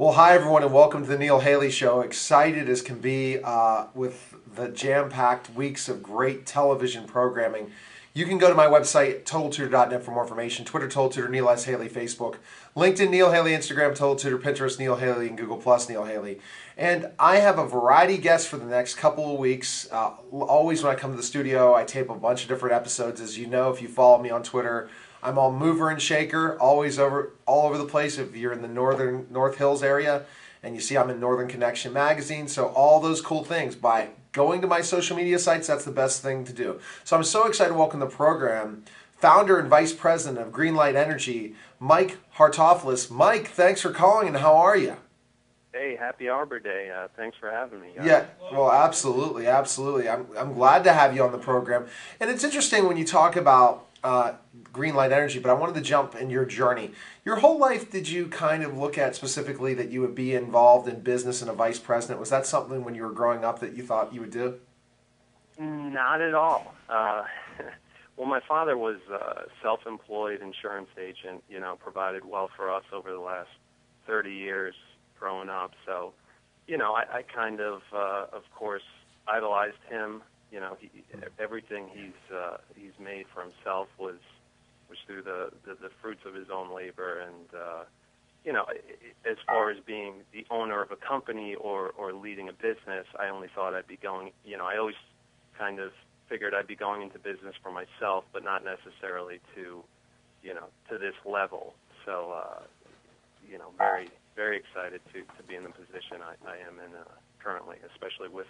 Well, hi everyone, and welcome to the Neil Haley Show. Excited as can be with the jam-packed weeks of great television programming. You can go to my website, TotalTutor.net, for more information. Twitter, Total Tutor, Neil S. Haley, Facebook, LinkedIn, Neil Haley, Instagram, Total Tutor, Pinterest, Neil Haley, and Google Plus, Neil Haley. And I have a variety of guests for the next couple of weeks. Always when I come to the studio, I tape a bunch of different episodes. As you know, if you follow me on Twitter, I'm all mover and shaker, always all over the place. If you're in the North Hills area, and you see I'm in Northern Connection magazine, so all those cool things. By going to my social media sites, that's the best thing to do. So I'm so excited to welcome the program, founder and vice president of Greenlight Energy, Mike Hartofelis. Mike, thanks for calling, and how are you? Hey, happy Arbor Day. Thanks for having me, guys. Yeah, well, absolutely, absolutely. I'm glad to have you on the program. And it's interesting when you talk about Greenlight Energy, but I wanted to jump in your journey. Your whole life, did you kind of look at specifically that you would be involved in business and a vice president? Was that something when you were growing up that you thought you would do? Not at all. Well, my father was a self-employed insurance agent, provided well for us over the last 30 years growing up. So, I kind of course, idolized him. Everything he's made for himself was through the fruits of his own labor. And as far as being the owner of a company or leading a business, I only thought I'd be going. I always kind of figured I'd be going into business for myself, but not necessarily to this level. So very very excited to be in the position I am in currently, especially with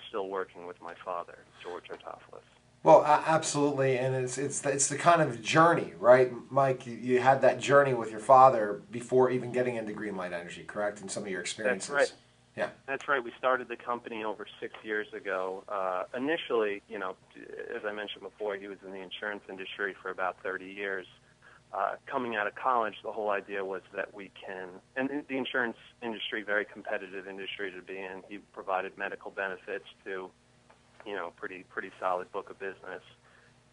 still working with my father, George Hartofelis. Well, absolutely, and it's the kind of journey, right, Mike? You had that journey with your father before even getting into Greenlight Energy, correct? And some of your experiences. That's right. Yeah. That's right. We started the company over 6 years ago. Initially, as I mentioned before, he was in the insurance industry for about 30 years. Coming out of college, the whole idea was that we can, and the insurance industry, very competitive industry to be in. He provided medical benefits to, pretty solid book of business.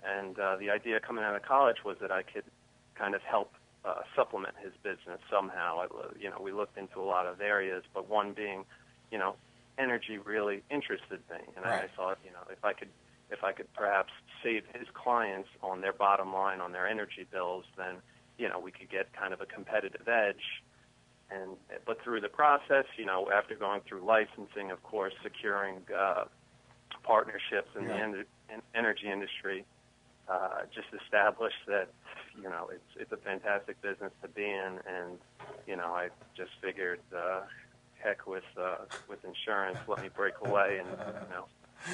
And the idea coming out of college was that I could kind of help supplement his business somehow. We looked into a lot of areas, but one being, energy really interested me, and Right. I thought, if I could perhaps save his clients on their bottom line on their energy bills, then we could get kind of a competitive edge. But through the process, after going through licensing, of course, securing partnerships in the energy industry, just established that it's a fantastic business to be in, and I just figured, heck with insurance, let me break away and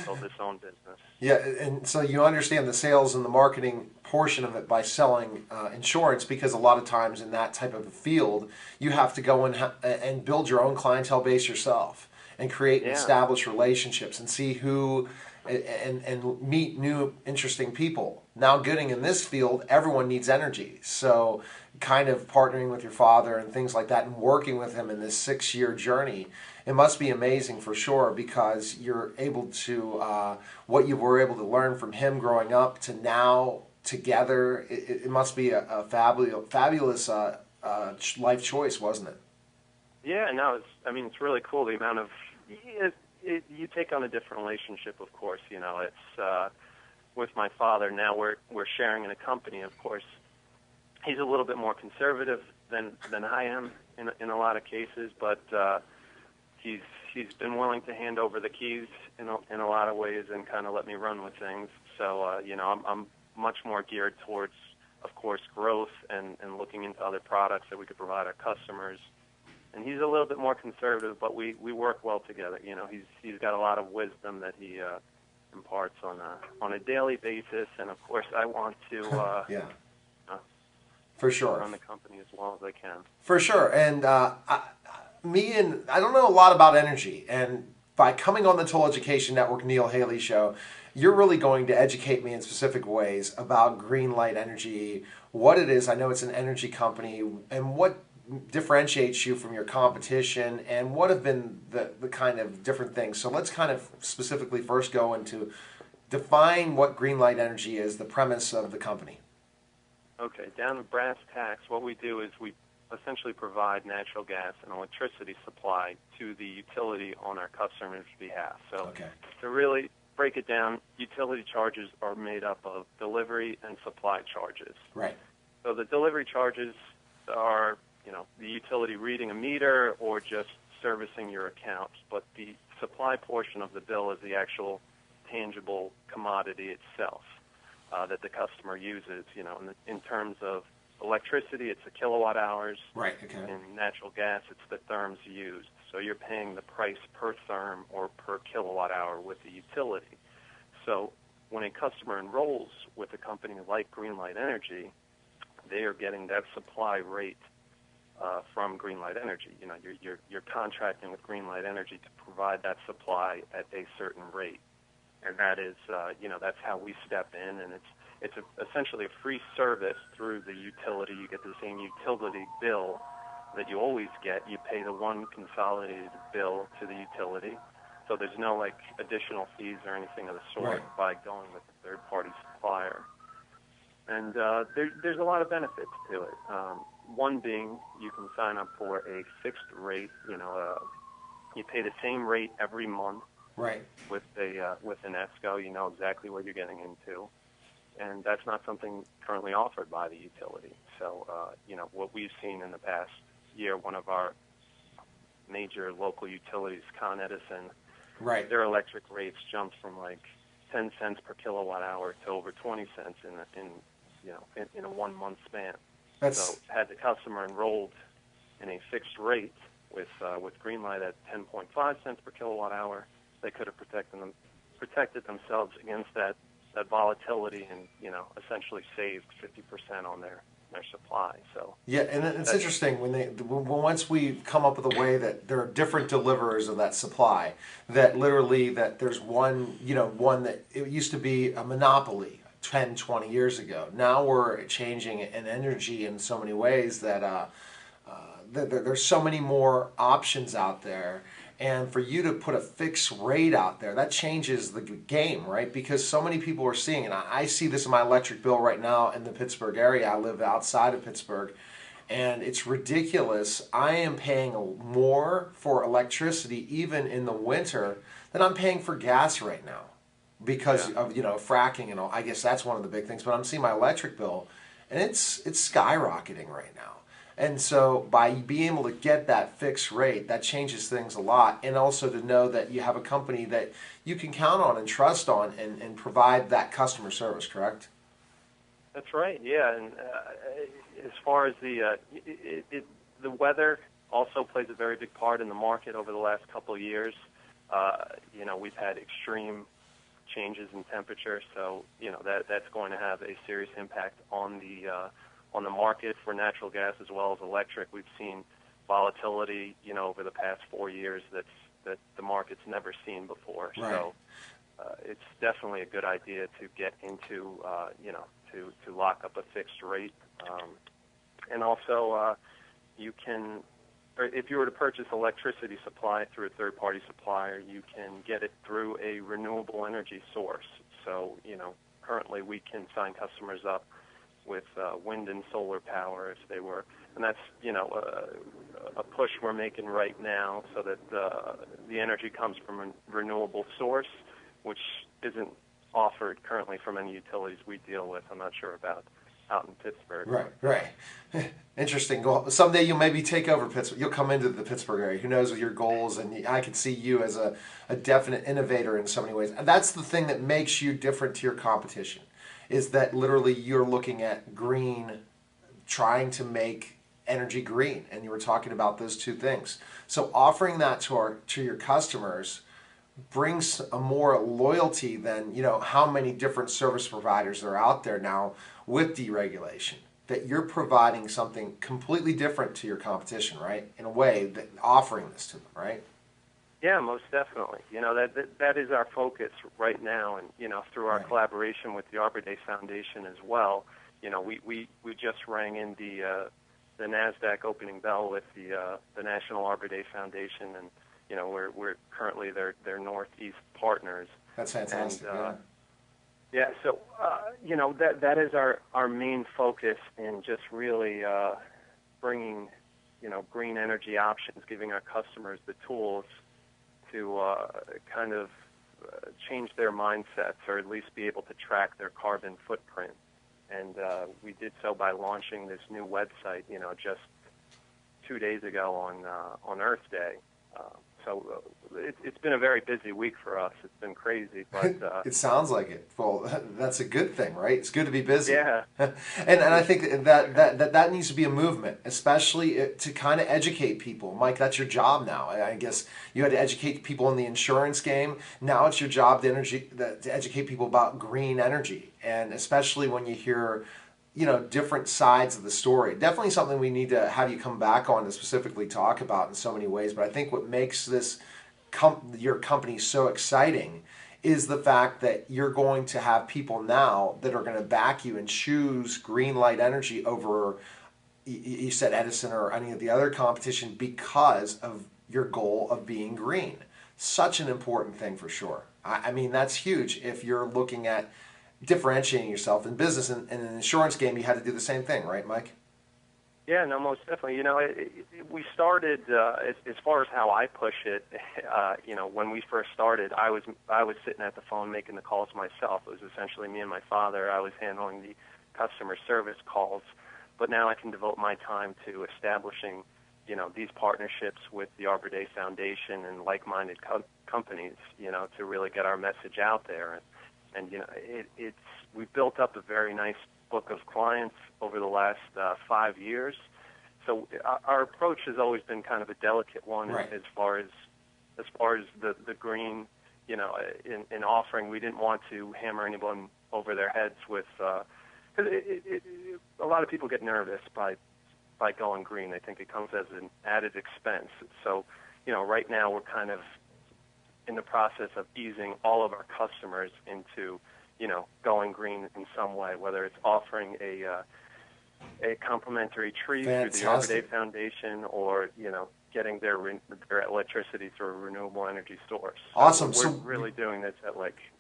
build this own business. Yeah, and so you understand the sales and the marketing portion of it by selling insurance, because a lot of times in that type of a field, you have to go and build your own clientele base yourself and create and establish relationships and see who and meet new interesting people. Now, getting in this field, everyone needs energy. So kind of partnering with your father and things like that and working with him in this 6-year journey, it must be amazing for sure, because you're able to, what you were able to learn from him growing up to now together, it must be a fabulous life choice, wasn't it? Yeah, no, it's really cool, the amount of, you take on a different relationship, of course. It's with my father now. We're sharing in a company. Of course, he's a little bit more conservative than I am in a lot of cases, but he's been willing to hand over the keys in a lot of ways and kind of let me run with things. So I'm much more geared towards, of course, growth and looking into other products that we could provide our customers. And he's a little bit more conservative, but we work well together. He's got a lot of wisdom that he imparts on a daily basis, and of course, I want to for sure run the company as well as I can. For sure, and I don't know a lot about energy, and by coming on the Total Education Network Neil Haley Show, you're really going to educate me in specific ways about Greenlight Energy, what it is. I know it's an energy company, and what differentiates you from your competition, and what have been the kind of different things. So let's kind of specifically first go into define what Greenlight Energy is, the premise of the company. Okay, down to brass tacks, what we do is we essentially provide natural gas and electricity supply to the utility on our customers' behalf. So Okay. to really break it down, utility charges are made up of delivery and supply charges. Right. So the delivery charges are, the utility reading a meter or just servicing your accounts, but the supply portion of the bill is the actual tangible commodity itself that the customer uses. In terms of electricity, it's the kilowatt hours. Right. Okay. In natural gas, it's the therms used. So you're paying the price per therm or per kilowatt hour with the utility. So when a customer enrolls with a company like Greenlight Energy, they are getting that supply rate from Greenlight Energy. You're contracting with Greenlight Energy to provide that supply at a certain rate, and that is, that's how we step in, and it's essentially a free service through the utility. You get the same utility bill that you always get. You pay the one consolidated bill to the utility, so there's no additional fees or anything of the sort by going with a third-party supplier. And there's a lot of benefits to it. One being you can sign up for a fixed rate. You pay the same rate every month. Right. With an ESCO, you know exactly what you're getting into, and that's not something currently offered by the utility. So, what we've seen in the past year, one of our major local utilities, Con Edison, Right. their electric rates jumped from 10 cents per kilowatt hour to over 20 cents in a 1 month span. So had the customer enrolled in a fixed rate with Greenlight at 10.5 cents per kilowatt hour, they could have protected themselves against that volatility and essentially saved 50% on their supply. So yeah, and it's interesting once we come up with a way that there are different deliverers of that supply, that literally that there's one that it used to be a monopoly 10, 20 years ago. Now we're changing in energy in so many ways that there's so many more options out there. And for you to put a fixed rate out there, that changes the game, right? Because so many people are seeing, and I see this in my electric bill right now in the Pittsburgh area. I live outside of Pittsburgh, and it's ridiculous. I am paying more for electricity even in the winter than I'm paying for gas right now because of fracking and all. I guess that's one of the big things. But I'm seeing my electric bill, and it's skyrocketing right now. And so by being able to get that fixed rate, that changes things a lot. And also to know that you have a company that you can count on and trust on and provide that customer service, correct? That's right, yeah. And as far as the weather also plays a very big part in the market over the last couple of years. We've had extreme changes in temperature, so that's going to have a serious impact on the market for natural gas as well as electric. We've seen volatility, over the past 4 years that the market's never seen before. Right. So it's definitely a good idea to get into, to lock up a fixed rate. And also, you can, or if you were to purchase electricity supply through a third-party supplier, you can get it through a renewable energy source. So, currently we can sign customers up with wind and solar power if they were, and that's a push we're making right now, so that the energy comes from a renewable source, which isn't offered currently from any utilities we deal with. I'm not sure about out in Pittsburgh. Right. Interesting. Well, someday you'll maybe take over Pittsburgh. You'll come into the Pittsburgh area. Who knows with your goals? And I can see you as a definite innovator in so many ways. And that's the thing that makes you different to your competition, is that literally you're looking at green, trying to make energy green. And you were talking about those two things. So offering that to your customers brings a more loyalty than how many different service providers are out there now with deregulation, that you're providing something completely different to your competition, right? In a way, that offering this to them, right? Yeah, most definitely. That is our focus right now, and through our collaboration with the Arbor Day Foundation as well. We just rang in the NASDAQ opening bell with the National Arbor Day Foundation, and we're currently their Northeast partners. That's fantastic. And, so that is our main focus in just really bringing green energy options, giving our customers the tools to kind of change their mindsets, or at least be able to track their carbon footprint. And we did so by launching this new website, just 2 days ago on Earth Day. So it's been a very busy week for us. It's been crazy, but it sounds like it. Well, that's a good thing, right? It's good to be busy. Yeah. and I think that needs to be a movement, especially to kind of educate people. Mike, that's your job now. I guess you had to educate people in the insurance game. Now it's your job to educate people about green energy, and especially when you hear different sides of the story. Definitely something we need to have you come back on to specifically talk about in so many ways. But I think what makes this your company so exciting is the fact that you're going to have people now that are going to back you and choose green light energy over, you said Edison or any of the other competition, because of your goal of being green. Such an important thing for sure. I mean, that's huge if you're looking at differentiating yourself in business. And in an insurance game, you had to do the same thing, right, Mike? Yeah, no, most definitely. We started as far as how I push it. When we first started, I was sitting at the phone making the calls myself. It was essentially me and my father. I was handling the customer service calls. But now I can devote my time to establishing, these partnerships with the Arbor Day Foundation and like-minded companies, to really get our message out there. And we've built up a very nice book of clients over the last 5 years. So our approach has always been kind of a delicate one, right, as far as the green, in offering. We didn't want to hammer anyone over their heads with, because a lot of people get nervous by going green. They think it comes as an added expense. So, right now we're kind of in the process of easing all of our customers into, going green in some way, whether it's offering a complimentary tree through the Arbor Day Foundation, or, getting their electricity through a renewable energy source. So awesome. We're really doing this at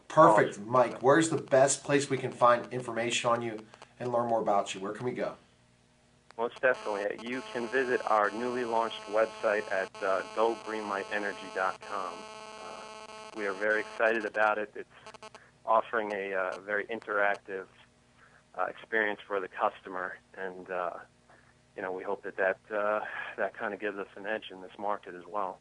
perfect, Mike. Where's the best place we can find information on you and learn more about you? Where can we go? Most definitely. You can visit our newly launched website at gogreenlightenergy.com. We are very excited about it. It's offering a very interactive experience for the customer, and we hope that kind of gives us an edge in this market as well.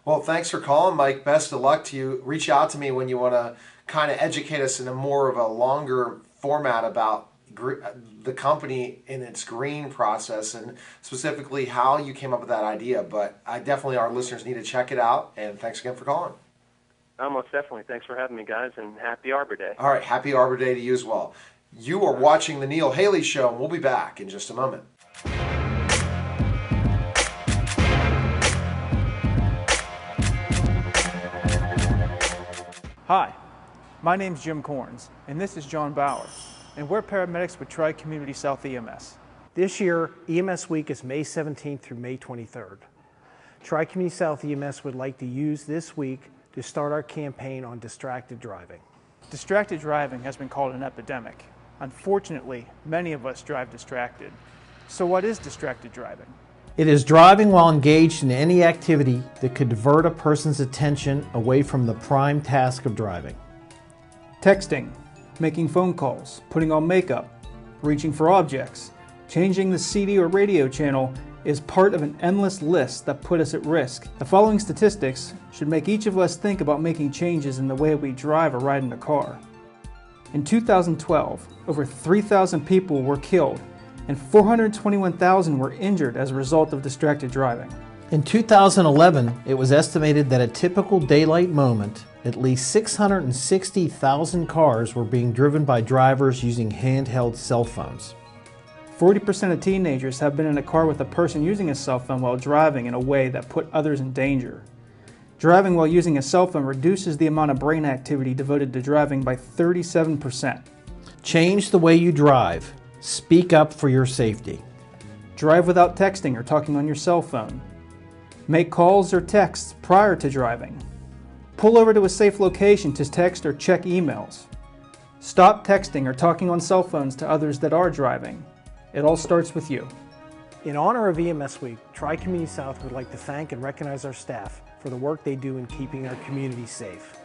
Well, thanks for calling, Mike. Best of luck to you. Reach out to me when you want to kind of educate us in a more of a longer format about the company in its green process, and specifically how you came up with that idea. But our listeners need to check it out, and thanks again for calling. Most definitely. Thanks for having me, guys, and happy Arbor Day. All right, happy Arbor Day to you as well. You are watching The Neil Haley Show, and we'll be back in just a moment. Hi, my name's Jim Corns, and this is John Bauer, and we're paramedics with Tri-Community South EMS. This year, EMS Week is May 17th through May 23rd. Tri-Community South EMS would like to use this week to start our campaign on distracted driving. Distracted driving has been called an epidemic. Unfortunately, many of us drive distracted. So what is distracted driving? It is driving while engaged in any activity that could divert a person's attention away from the prime task of driving. Texting, making phone calls, putting on makeup, reaching for objects, changing the CD or radio channel is part of an endless list that put us at risk. The following statistics should make each of us think about making changes in the way we drive or ride in a car. In 2012, over 3,000 people were killed and 421,000 were injured as a result of distracted driving. In 2011, it was estimated that a typical daylight moment, at least 660,000 cars were being driven by drivers using handheld cell phones. 40% of teenagers have been in a car with a person using a cell phone while driving in a way that put others in danger. Driving while using a cell phone reduces the amount of brain activity devoted to driving by 37%. Change the way you drive. Speak up for your safety. Drive without texting or talking on your cell phone. Make calls or texts prior to driving. Pull over to a safe location to text or check emails. Stop texting or talking on cell phones to others that are driving. It all starts with you. In honor of EMS Week, Tri-Community South would like to thank and recognize our staff for the work they do in keeping our community safe.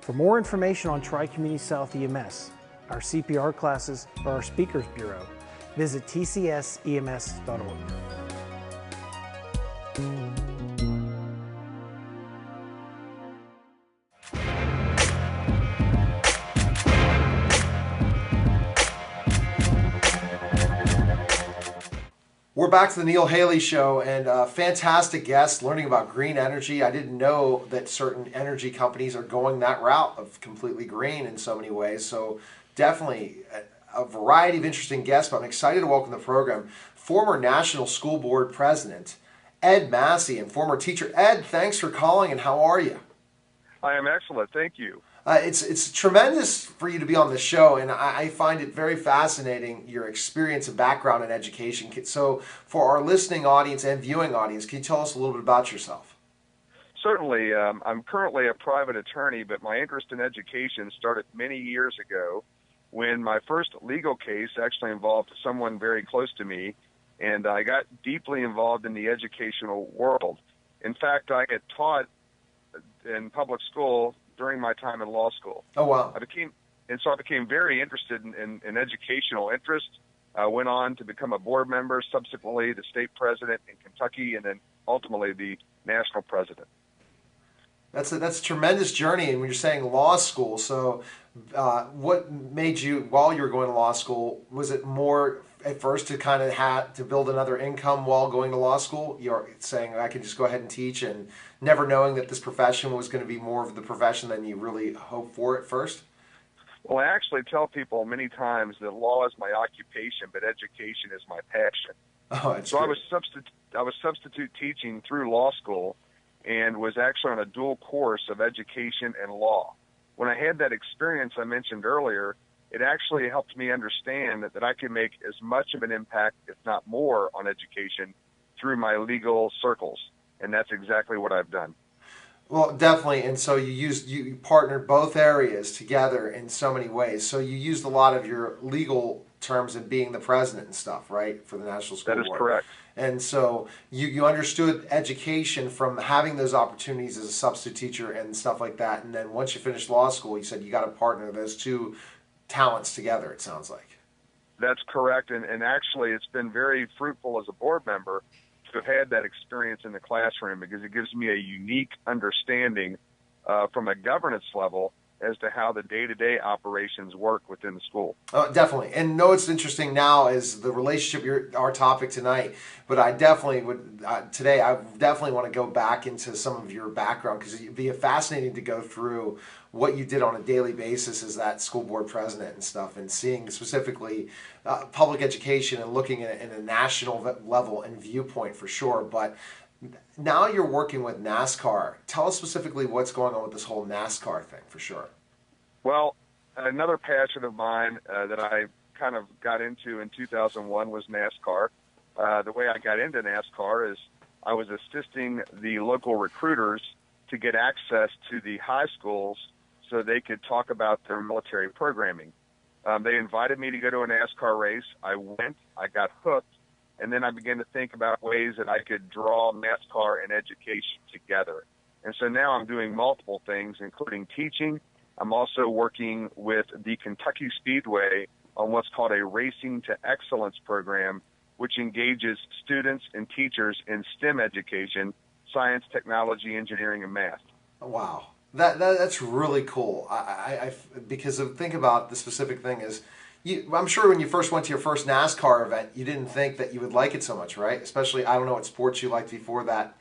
For more information on Tri-Community South EMS, our CPR classes, or our Speakers Bureau, visit tcsems.org. We're back to the Neil Haley Show, and fantastic guest learning about green energy. I didn't know that certain energy companies are going that route of completely green in so many ways. So definitely a variety of interesting guests, but I'm excited to welcome the program former National School Board President Ed Massey and former teacher. Ed, thanks for calling, and how are you? I am excellent, thank you. It's tremendous for you to be on the show, and I find it very fascinating, your experience and background in education. So for our listening audience and viewing audience, can you tell us a little bit about yourself? Certainly. I'm currently a private attorney, but my interest in education started many years ago when my first legal case actually involved someone very close to me, and I got deeply involved in the educational world. In fact, I had taught in public school during my time in law school. Oh, wow. I became very interested in educational interest. I went on to become a board member, subsequently the state president in Kentucky, and then ultimately the national president. That's a tremendous journey. And when you're saying law school, so what made you, while you were going to law school, was it more at first to kind of have to build another income while going to law school? You're saying I could just go ahead and teach, and never knowing that this profession was going to be more of the profession than you really hoped for at first? Well, I actually tell people many times that law is my occupation, but education is my passion. Oh, that's so true. I was substitute teaching through law school and was actually on a dual course of education and law. When I had that experience I mentioned earlier, it actually helped me understand that I can make as much of an impact, if not more, on education through my legal circles. And that's exactly what I've done. Well, definitely. And so you partnered both areas together in so many ways. So you used a lot of your legal terms in being the president and stuff, right, for the National School Board. That is correct. And so you understood education from having those opportunities as a substitute teacher and stuff like that. And then once you finished law school, you said you got to partner those two talents together, it sounds like. That's correct. And actually, it's been very fruitful as a board member to have had that experience in the classroom, because it gives me a unique understanding from a governance level as to how the day-to-day operations work within the school. Definitely. And know it's interesting now is the relationship, our topic tonight, but I definitely would, today, I definitely want to go back into some of your background, because it'd be fascinating to go through what you did on a daily basis as that school board president and stuff, and seeing specifically public education and looking at it in a national level and viewpoint for sure. But now you're working with NASCAR. Tell us specifically what's going on with this whole NASCAR thing for sure. Well, another passion of mine that I kind of got into in 2001 was NASCAR. The way I got into NASCAR is I was assisting the local recruiters to get access to the high schools so they could talk about their military programming. They invited me to go to a NASCAR race. I went, I got hooked, and then I began to think about ways that I could draw NASCAR and education together. And so now I'm doing multiple things, including teaching. I'm also working with the Kentucky Speedway on what's called a Racing to Excellence program, which engages students and teachers in STEM education, science, technology, engineering, and math. Wow. That's really cool. Because think about the specific thing is, I'm sure when you first went to your first NASCAR event, you didn't think that you would like it so much, right? Especially, I don't know what sports you liked before that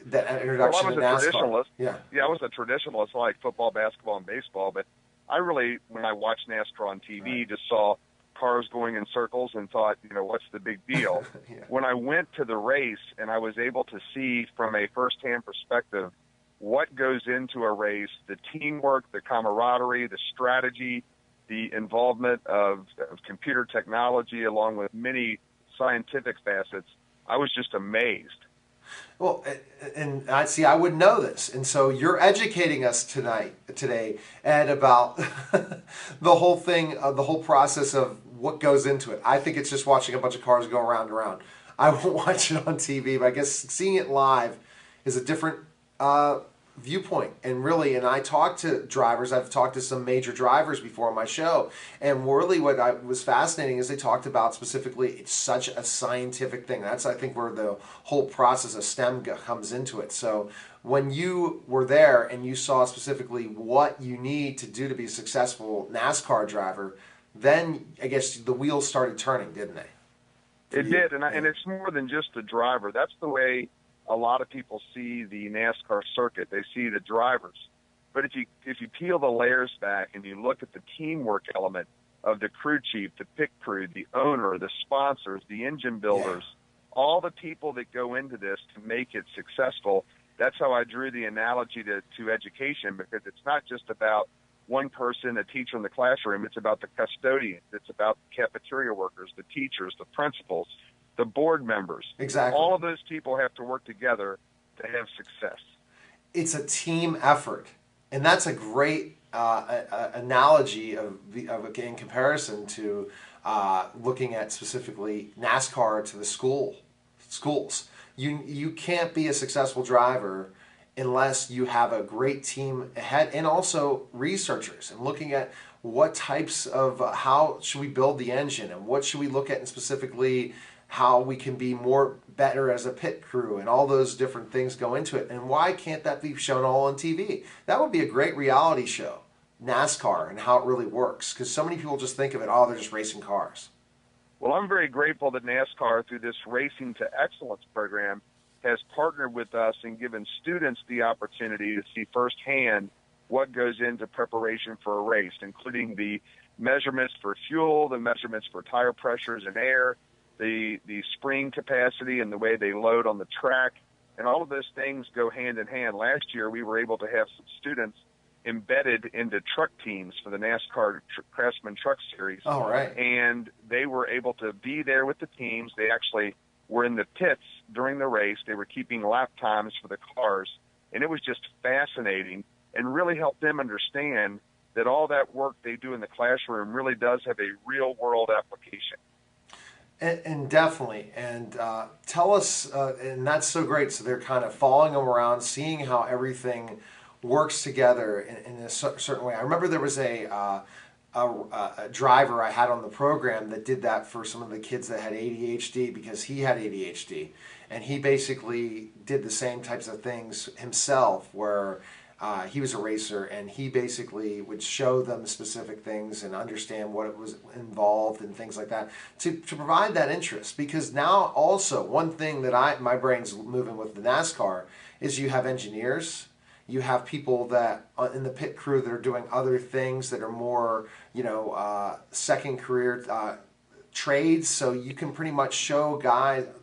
introduction to NASCAR. Well, I was a traditionalist. Yeah, I was a traditionalist. I like football, basketball, and baseball. But I really, when I watched NASCAR on TV, just saw cars going in circles and thought, what's the big deal? Yeah. When I went to the race and I was able to see from a firsthand perspective what goes into a race, the teamwork, the camaraderie, the strategy, the involvement of computer technology, along with many scientific facets, I was just amazed. Well, and I wouldn't know this, and so you're educating us today, Ed, about the whole thing, the whole process of what goes into it. I think it's just watching a bunch of cars go around and around. I won't watch it on TV, but I guess seeing it live is a different viewpoint. And really, and I talked to drivers. I've talked to some major drivers before on my show, and really, what I was fascinating is they talked about specifically. It's such a scientific thing. That's, I think, where the whole process of STEM comes into it. So when you were there and you saw specifically what you need to do to be a successful NASCAR driver, then I guess the wheels started turning, didn't they? It did, and it's more than just the driver. That's the way a lot of people see the NASCAR circuit. They see the drivers. But if you peel the layers back and you look at the teamwork element of the crew chief, the pit crew, the owner, the sponsors, the engine builders, all the people that go into this to make it successful, that's how I drew the analogy to education, because it's not just about one person, a teacher in the classroom. It's about the custodians. It's about the cafeteria workers, the teachers, the principals, the board members. Exactly. All of those people have to work together to have success. It's a team effort, and that's a great analogy in comparison to looking at specifically NASCAR to the schools. You can't be a successful driver unless you have a great team ahead, and also researchers, and looking at what types of how should we build the engine, and what should we look at, and specifically how we can be better as a pit crew, and all those different things go into it. And why can't that be shown all on TV? That would be a great reality show, NASCAR, and how it really works, because so many people just think of it, oh, they're just racing cars. Well, I'm very grateful that NASCAR, through this Racing to Excellence program, has partnered with us and given students the opportunity to see firsthand what goes into preparation for a race, including the measurements for fuel, the measurements for tire pressures and air, the spring capacity and the way they load on the track, and all of those things go hand in hand. Last year, we were able to have some students embedded into truck teams for the NASCAR Craftsman Truck Series. Oh, right. And they were able to be there with the teams. They actually were in the pits during the race. They were keeping lap times for the cars, and it was just fascinating and really helped them understand that all that work they do in the classroom really does have a real-world application. And definitely, and tell us, and that's so great. So they're kind of following them around, seeing how everything works together in a certain way. I remember there was a driver I had on the program that did that for some of the kids that had ADHD, because he had ADHD, and he basically did the same types of things himself, where he was a racer, and he basically would show them specific things and understand what it was involved and things like that to provide that interest. Because now also one thing that my brain's moving with the NASCAR is you have engineers, you have people that in the pit crew that are doing other things that are more, second career trades. So you can pretty much show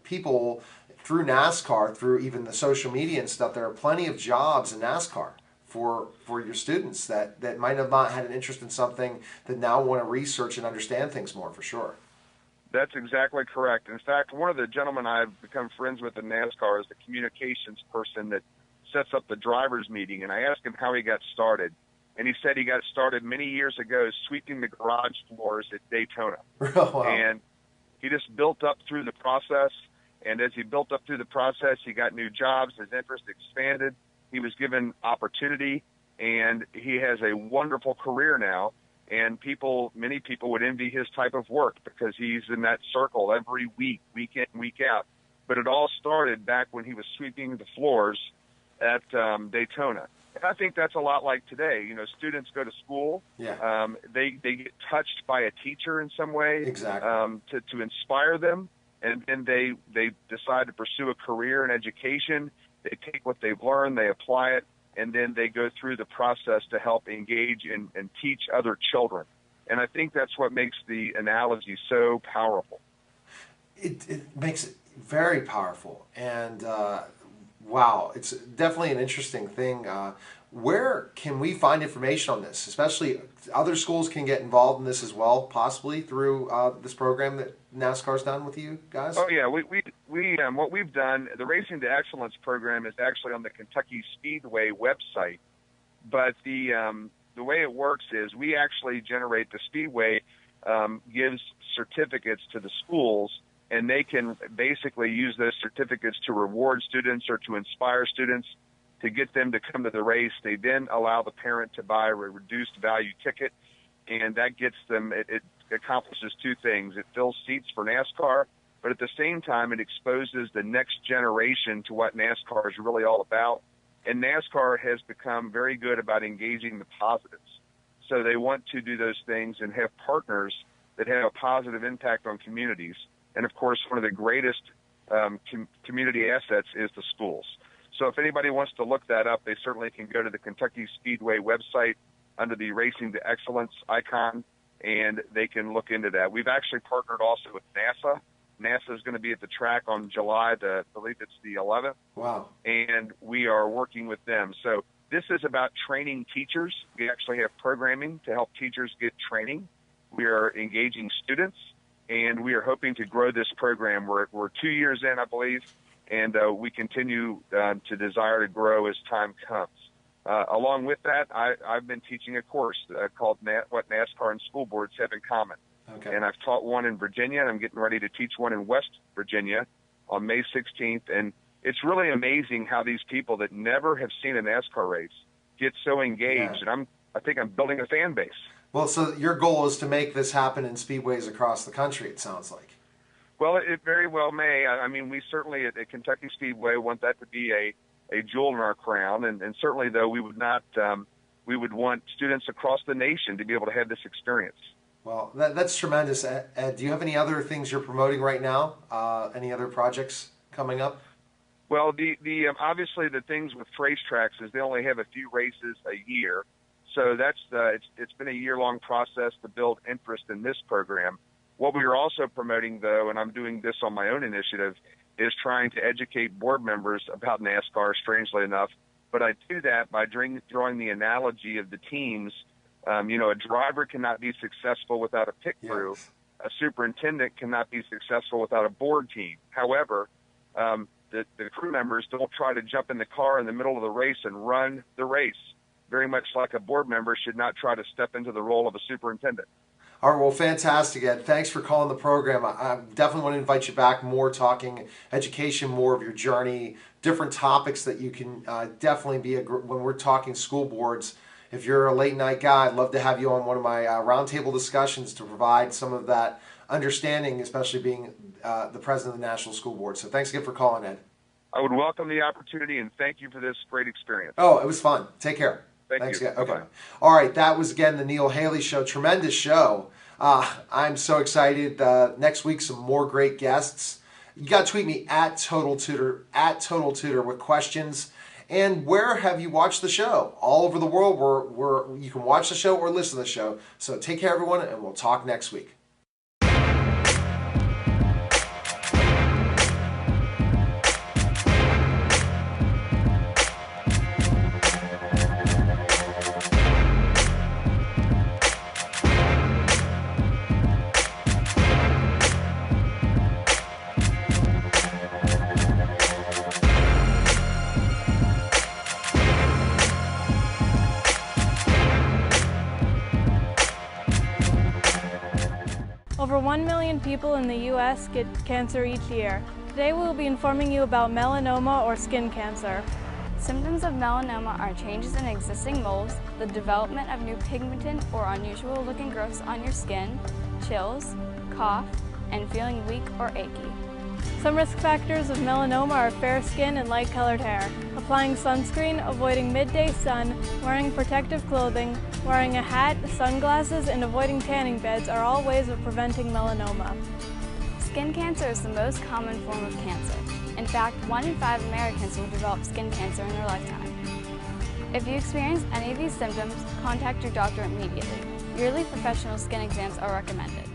people through NASCAR, through even the social media and stuff. There are plenty of jobs in NASCAR for your students that might have not had an interest in something that now want to research and understand things more, for sure. That's exactly correct. In fact, one of the gentlemen I've become friends with in NASCAR is the communications person that sets up the drivers meeting, and I asked him how he got started, and he said he got started many years ago sweeping the garage floors at Daytona. Oh, wow. And he just built up through the process, and as he built up through the process, he got new jobs, his interest expanded, he was given opportunity, and he has a wonderful career now, and many people would envy his type of work because he's in that circle every week, week in, week out. But it all started back when he was sweeping the floors at Daytona. And I think that's a lot like today. Students go to school. Yeah. They get touched by a teacher in some way. Exactly. To inspire them, and then they decide to pursue a career in education. They take what they've learned, they apply it, and then they go through the process to help engage and teach other children. And I think that's what makes the analogy so powerful. It makes it very powerful. And wow, it's definitely an interesting thing. Where can we find information on this? Especially other schools can get involved in this as well, possibly through this program that NASCAR's done with you guys? Oh, yeah. We what we've done, the Racing to Excellence program is actually on the Kentucky Speedway website. But the way it works is we actually generate, the Speedway gives certificates to the schools, and they can basically use those certificates to reward students or to inspire students to get them to come to the race. They then allow the parent to buy a reduced value ticket, and that gets them, it accomplishes two things. It fills seats for NASCAR, but at the same time, it exposes the next generation to what NASCAR is really all about. And NASCAR has become very good about engaging the positives. So they want to do those things and have partners that have a positive impact on communities. And of course, one of the greatest community assets is the schools. So if anybody wants to look that up, they certainly can go to the Kentucky Speedway website under the Racing to Excellence icon, and they can look into that. We've actually partnered also with NASA. NASA is going to be at the track on July, I believe it's the 11th. Wow. And we are working with them. So this is about training teachers. We actually have programming to help teachers get training. We are engaging students, and we are hoping to grow this program. We're 2 years in, I believe, and we continue to desire to grow as time comes. Along with that, I've been teaching a course called What NASCAR and School Boards Have in Common. Okay. And I've taught one in Virginia, and I'm getting ready to teach one in West Virginia on May 16th. And it's really amazing how these people that never have seen a NASCAR race get so engaged. Yeah. And I think I'm building a fan base. Well, so your goal is to make this happen in speedways across the country, it sounds like. Well, it very well may. I mean, we certainly at Kentucky Speedway want that to be a jewel in our crown. And certainly, though, we would not, we would want students across the nation to be able to have this experience. Well, that's tremendous. Ed, do you have any other things you're promoting right now? Any other projects coming up? Well, the obviously the things with racetracks is they only have a few races a year, so that's it's been a year-long process to build interest in this program. What we are also promoting, though, and I'm doing this on my own initiative, is trying to educate board members about NASCAR. Strangely enough, but I do that by drawing the analogy of the teams. A driver cannot be successful without a pit crew. Yes. A superintendent cannot be successful without a board team. However, the crew members don't try to jump in the car in the middle of the race and run the race, very much like a board member should not try to step into the role of a superintendent. All right, well, fantastic, Ed. Thanks for calling the program. I definitely want to invite you back, more talking education, more of your journey, different topics that you can definitely be, when we're talking school boards. If you're a late night guy, I'd love to have you on one of my roundtable discussions to provide some of that understanding, especially being the president of the National School Board. So thanks again for calling, Ed. I would welcome the opportunity, and thank you for this great experience. Oh, it was fun. Take care. Thanks you. Again. Okay. Bye-bye. All right, that was again the Neil Haley Show. Tremendous show. I'm so excited. Next week, some more great guests. You got to tweet me at Total Tutor with questions. And where have you watched the show? All over the world, where you can watch the show or listen to the show. So take care, everyone, and we'll talk next week. Over 1 million people in the U.S. get cancer each year. Today we will be informing you about melanoma or skin cancer. Symptoms of melanoma are changes in existing moles, the development of new pigmented or unusual looking growths on your skin, chills, cough, and feeling weak or achy. Some risk factors of melanoma are fair skin and light-colored hair, applying sunscreen, avoiding midday sun, wearing protective clothing, wearing a hat, sunglasses, and avoiding tanning beds are all ways of preventing melanoma. Skin cancer is the most common form of cancer. In fact, 1 in 5 Americans will develop skin cancer in their lifetime. If you experience any of these symptoms, contact your doctor immediately. Yearly professional skin exams are recommended.